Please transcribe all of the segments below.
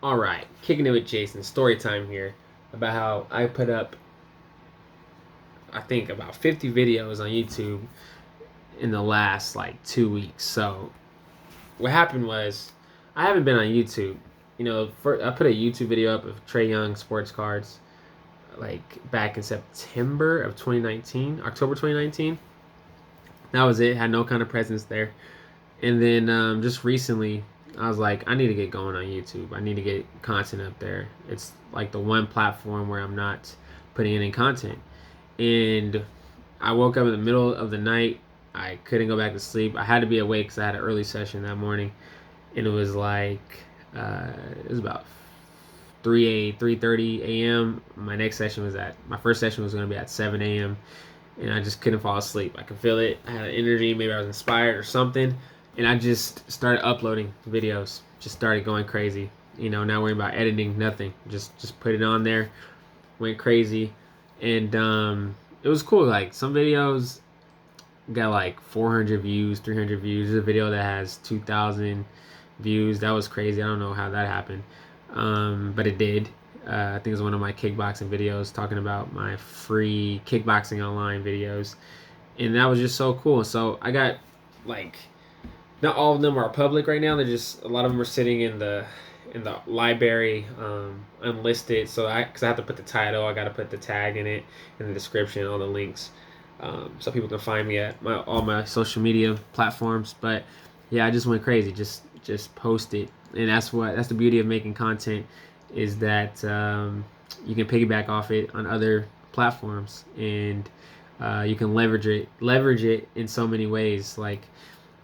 All right, kicking it with Jason. Story time here about how I put up, I think, about 50 videos on YouTube in the last like 2 weeks. So what happened was, I haven't been on YouTube. I put a YouTube video up of Trey Young sports cards like back in September of 2019, October 2019. That was it. Had no kind of presence there. And then just recently, I was like, I need to get going on YouTube. I need to get content up there. It's like the one platform where I'm not putting any content. And I woke up in the middle of the night. I couldn't go back to sleep. I had to be awake because I had an early session that morning, and it was like it was about 3:30 a.m. My first session was going to be at 7 a.m. and I just couldn't fall asleep. I could feel it. I had energy. Maybe I was inspired or something, and I just started uploading videos. Just started going crazy. Not worrying about editing, nothing. Just put it on there. Went crazy, and it was cool. Like some videos got like 400 views, 300 views. There's a video that has 2,000 views. That was crazy. I don't know how that happened, but it did. I think it was one of my kickboxing videos talking about my free kickboxing online videos, and that was just so cool. So I got like, not all of them are public right now. They're just, a lot of them are sitting in the library, unlisted. Because I have to put the title, I got to put the tag in it, in the description, all the links, so people can find me at all my social media platforms. But yeah, I just went crazy, just post it, and that's the beauty of making content, is that you can piggyback off it on other platforms, and you can leverage it in so many ways. Like,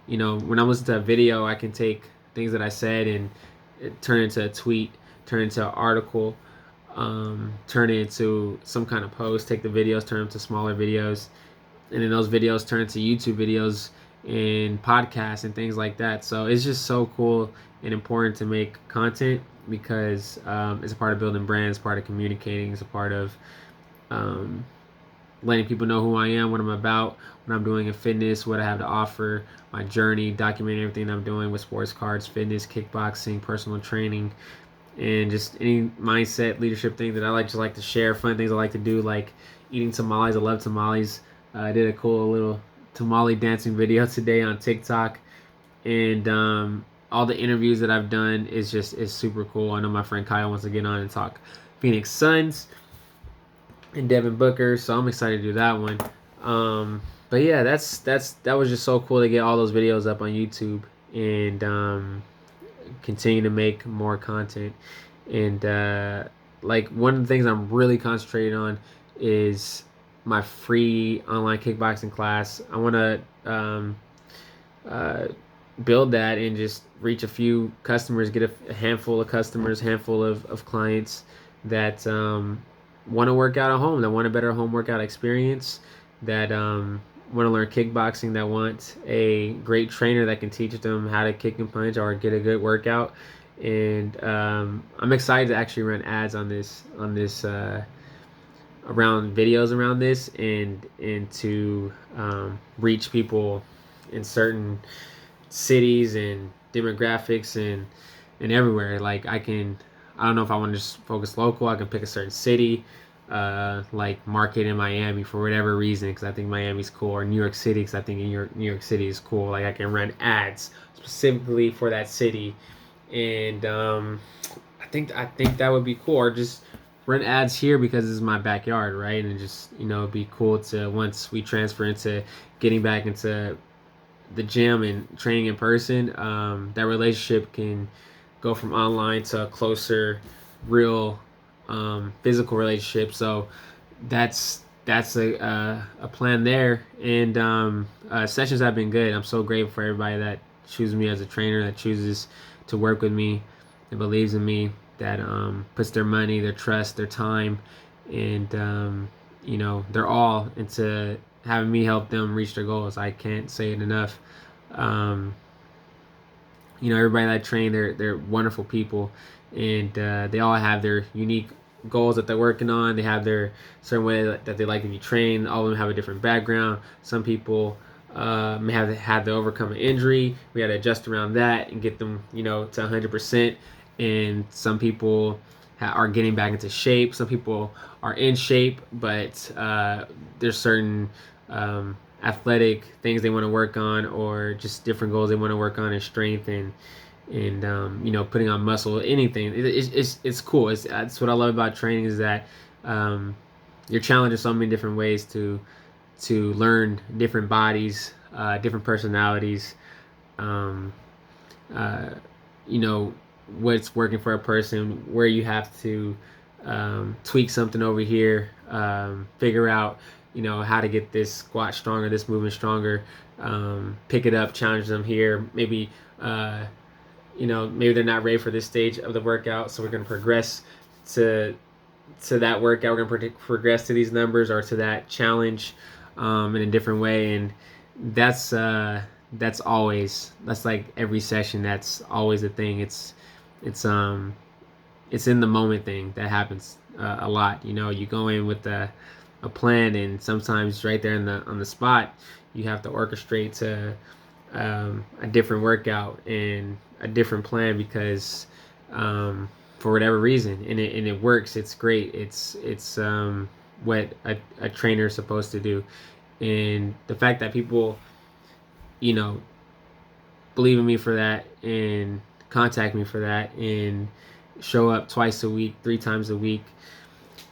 when I'm listening to a video, I can take things that I said and turn it into a tweet, turn it into an article, turn it into some kind of post, take the videos, turn them to smaller videos, and then those videos turn into YouTube videos and podcasts and things like that. So it's just so cool and important to make content, because it's a part of building brands, part of communicating, it's a part of um, letting people know who I am, what I'm about, what I'm doing in fitness, what I have to offer, my journey, documenting everything I'm doing with sports cards, fitness, kickboxing, personal training, and just any mindset, leadership thing that I like to share, fun things I like to do, like eating tamales. I love tamales. I did a cool little tamale dancing video today on TikTok, and all the interviews that I've done is super cool. I know my friend Kyle wants to get on and talk Phoenix Suns and Devin Booker, so I'm excited to do that one. But yeah, that was just so cool to get all those videos up on YouTube, and continue to make more content. And like, one of the things I'm really concentrating on is my free online kickboxing class. I want to uh, build that and just reach a few customers, get a handful of customers, handful of clients that want to work out at home, that want a better home workout experience, that want to learn kickboxing, that want a great trainer that can teach them how to kick and punch or get a good workout. And I'm excited to actually run ads on this around videos around this, and to reach people in certain cities and demographics, and everywhere. Like, I don't know if I want to just focus local. I can pick a certain city, like market in Miami for whatever reason, because I think Miami's cool, or New York City because I think New York City is cool. Like, I can run ads specifically for that city, and I think that would be cool. Or just run ads here because this is my backyard, right? And just, it'd be cool to, once we transfer into getting back into the gym and training in person, that relationship can go from online to a closer, real, physical relationship. So that's a plan there. And sessions have been good. I'm so grateful for everybody that chooses me as a trainer, that chooses to work with me, that believes in me, that puts their money, their trust, their time, and they're all into having me help them reach their goals. I can't say it enough. Um, Everybody that I train, they're wonderful people, and they all have their unique goals that they're working on. They have their certain way that they like to be trained. All of them have a different background. Some people may have had to overcome an injury. We had to adjust around that and get them, to 100%. and some people are getting back into shape. Some people are in shape, but there's certain athletic things they want to work on, or just different goals they want to work on in strength and putting on muscle, anything. It's cool. That's what I love about training, is that you're challenged in so many different ways to learn different bodies, different personalities, um, uh, what's working for a person, where you have to tweak something over here, figure out how to get this squat stronger, this movement stronger, pick it up, challenge them here. Maybe maybe they're not ready for this stage of the workout, so we're going to progress to that workout. We're going to progress to these numbers or to that challenge in a different way. And that's like every session. That's always a thing. It's in the moment thing that happens a lot. You go in with a plan, and sometimes right there on the spot, you have to orchestrate to a different workout and a different plan, because for whatever reason, and it works. It's great. It's what a trainer is supposed to do. And the fact that people believe in me for that, and contact me for that, and show up twice a week, 3 times a week,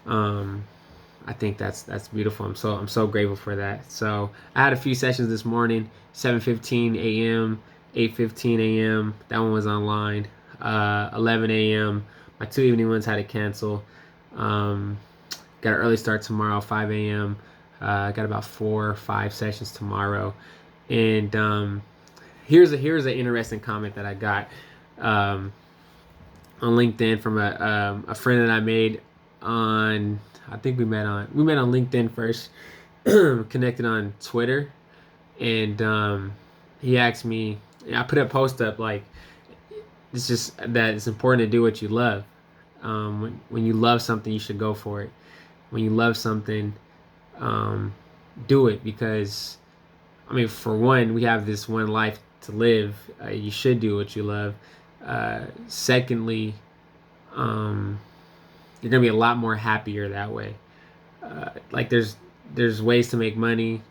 I think that's beautiful. I'm so grateful for that. So I had a few sessions this morning: 7:15 a.m., 8:15 a.m. That one was online. 11 a.m. My 2 evening ones had to cancel. Got an early start tomorrow, 5 a.m. Got about 4 or 5 sessions tomorrow. And here's an interesting comment that I got on LinkedIn from a friend that I made on. I think we met on LinkedIn first, connected on Twitter, and he asked me. I put a post up like, it's just that it's important to do what you love. When you love something, you should go for it. When you love something, do it, because for one, we have this one life to live. You should do what you love. Secondly, you're gonna be a lot more happier that way. Like there's ways to make money.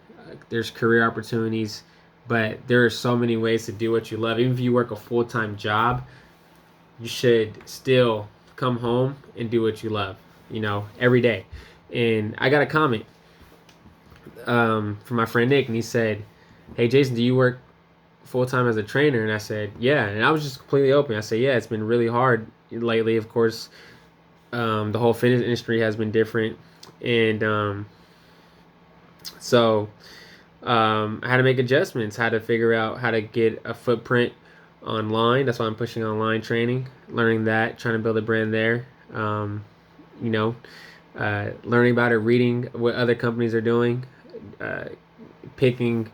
There's career opportunities, but there are so many ways to do what you love. Even if you work a full-time job, you should still come home and do what you love, every day. And I got a comment from my friend Nick, and he said, "Hey Jason, do you work full-time as a trainer?" And I said, "Yeah." And I was just completely open. I said, "Yeah, it's been really hard lately. Of course, the whole fitness industry has been different, and so I had to make adjustments, had to figure out how to get a footprint online. That's why I'm pushing online training, learning that, trying to build a brand there. Learning about it, reading what other companies are doing, picking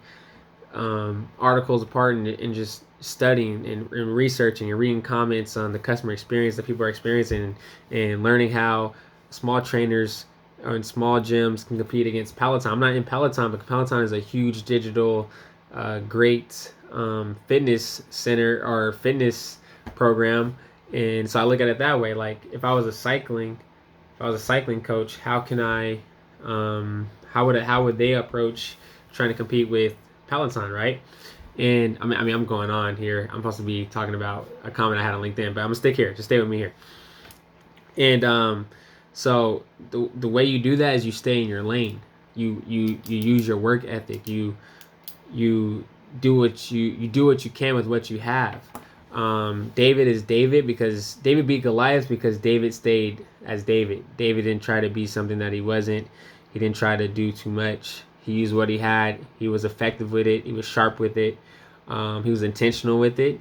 articles apart, and just studying and researching and reading comments on the customer experience that people are experiencing, and learning how small trainers or in small gyms can compete against Peloton. I'm not in Peloton, but Peloton is a huge digital, great fitness center or fitness program. And so I look at it that way. Like if I was a cycling coach, how can I, how would they approach trying to compete with Peloton, right? And I'm going on here. I'm supposed to be talking about a comment I had on LinkedIn, but I'm gonna stick here. Just stay with me here. And so the way you do that is you stay in your lane. You use your work ethic. You do what you can with what you have. David is David because David beat Goliath because David stayed as David. David didn't try to be something that he wasn't. He didn't try to do too much. He used what he had. He was effective with it. He was sharp with it. He was intentional with it,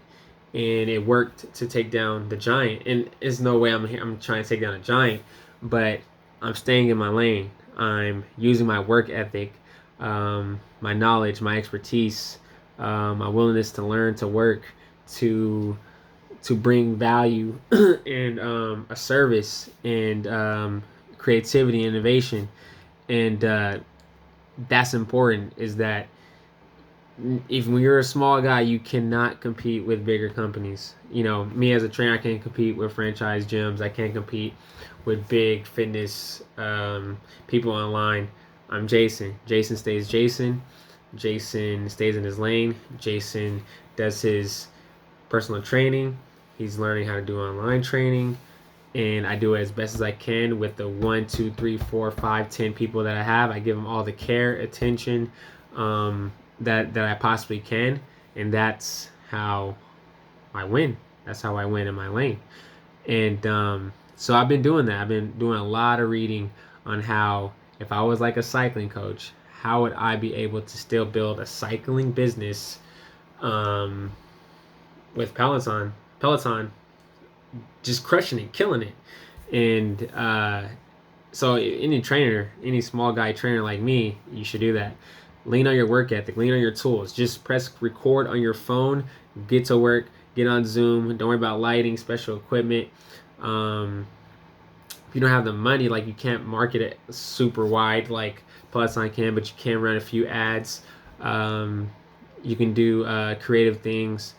and it worked to take down the giant. And there's no way I'm trying to take down a giant, but I'm staying in my lane. I'm using my work ethic, my knowledge, my expertise, my willingness to learn, to work, to bring value and a service and creativity, innovation, and that's important. Is that even when you're a small guy, you cannot compete with bigger companies. You know, me as a trainer, I can't compete with franchise gyms. I can't compete with big fitness people online. I'm Jason. Jason stays Jason. Jason stays in his lane. Jason does his personal training. He's learning how to do online training, and I do it as best as I can with the 1, 2, 3, 4, 5, 10 people that I have. I give them all the care, attention that I possibly can, and that's how I win. That's how I win in my lane. And so I've been doing that. I've been doing a lot of reading on how, if I was like a cycling coach, how would I be able to still build a cycling business um, with Peloton just crushing it, killing it. And so any trainer, any small guy trainer like me, you should do that. Lean on your work ethic, lean on your tools. Just press record on your phone, get to work, get on Zoom. Don't worry about lighting, special equipment. If you don't have the money, like, you can't market it super wide like Peloton can, but you can run a few ads. You can do creative things,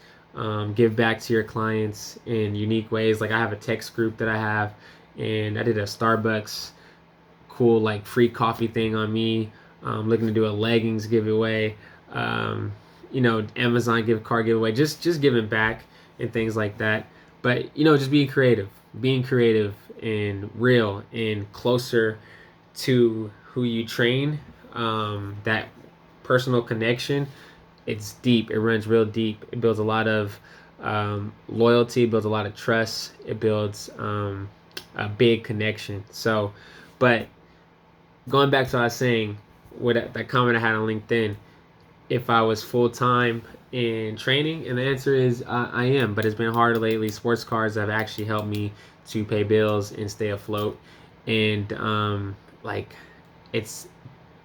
give back to your clients in unique ways. Like, I have a text group that I have, and I did a Starbucks cool like free coffee thing on me. Looking to do a leggings giveaway, Amazon gift card giveaway, just giving back and things like that. But just being creative and real and closer to who you train. That personal connection, it's deep. It runs real deep. It builds a lot of loyalty. It builds a lot of trust. It builds a big connection. So, but going back to what I was saying, with that comment I had on LinkedIn, if I was full time in training, and the answer is I am, but it's been hard lately. Sports cars have actually helped me to pay bills and stay afloat, and it's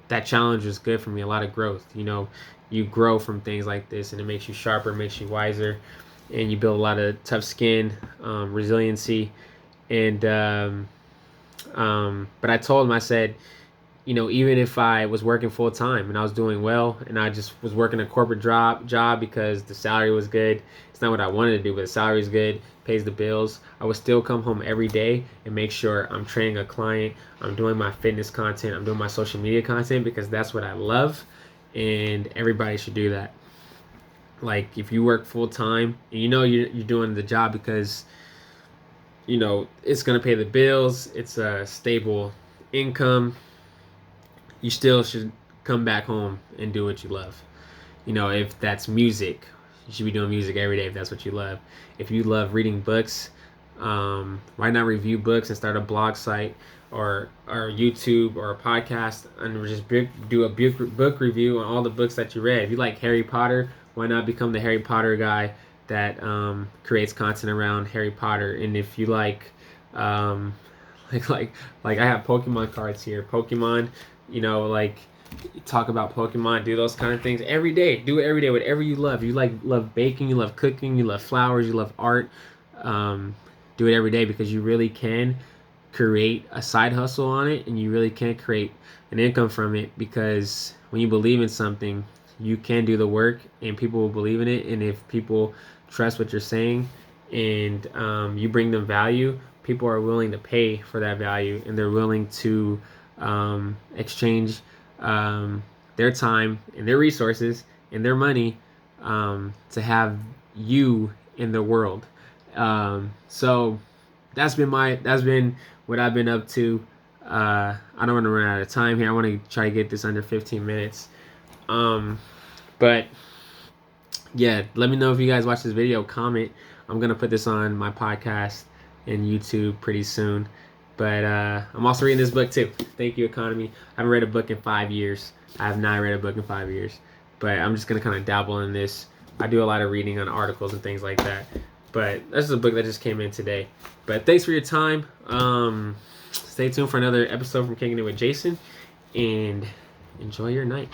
that challenge was good for me. A lot of growth. You grow from things like this, and it makes you sharper, makes you wiser, and you build a lot of tough skin, resiliency, and but I told him, I said, even if I was working full time and I was doing well, and I just was working a corporate job because the salary was good, it's not what I wanted to do, but the salary is good, pays the bills, I would still come home every day and make sure I'm training a client, I'm doing my fitness content, I'm doing my social media content, because that's what I love, and everybody should do that. Like, if you work full time and you're doing the job because it's going to pay the bills, it's a stable income, you still should come back home and do what you love. If that's music, you should be doing music every day if that's what you love. If you love reading books, why not review books and start a blog site or YouTube or a podcast and just do a book review on all the books that you read. If you like Harry Potter, why not become the Harry Potter guy that creates content around Harry Potter? And if you like I have Pokemon cards here, Pokemon, talk about Pokemon, do those kind of things every day. Do it every day, whatever you love. You love baking, you love cooking, you love flowers, you love art. Do it every day, because you really can create a side hustle on it, and you really can create an income from it, because when you believe in something, you can do the work and people will believe in it. And if people trust what you're saying and you bring them value, people are willing to pay for that value, and they're willing to exchange their time and their resources and their money to have you in the world. So that's been what I've been up to. I don't want to run out of time here. I want to try to get this under 15 minutes. But yeah, let me know if you guys watch this video. Comment. I'm gonna put this on my podcast and YouTube pretty soon. But I'm also reading this book too. Thank You, Economy. I haven't read a book in 5 years. I have not read a book in 5 years. But I'm just gonna kind of dabble in this. I do a lot of reading on articles and things like that. But this is a book that just came in today. But thanks for your time. Stay tuned for another episode from Kicking It with Jason, and enjoy your night.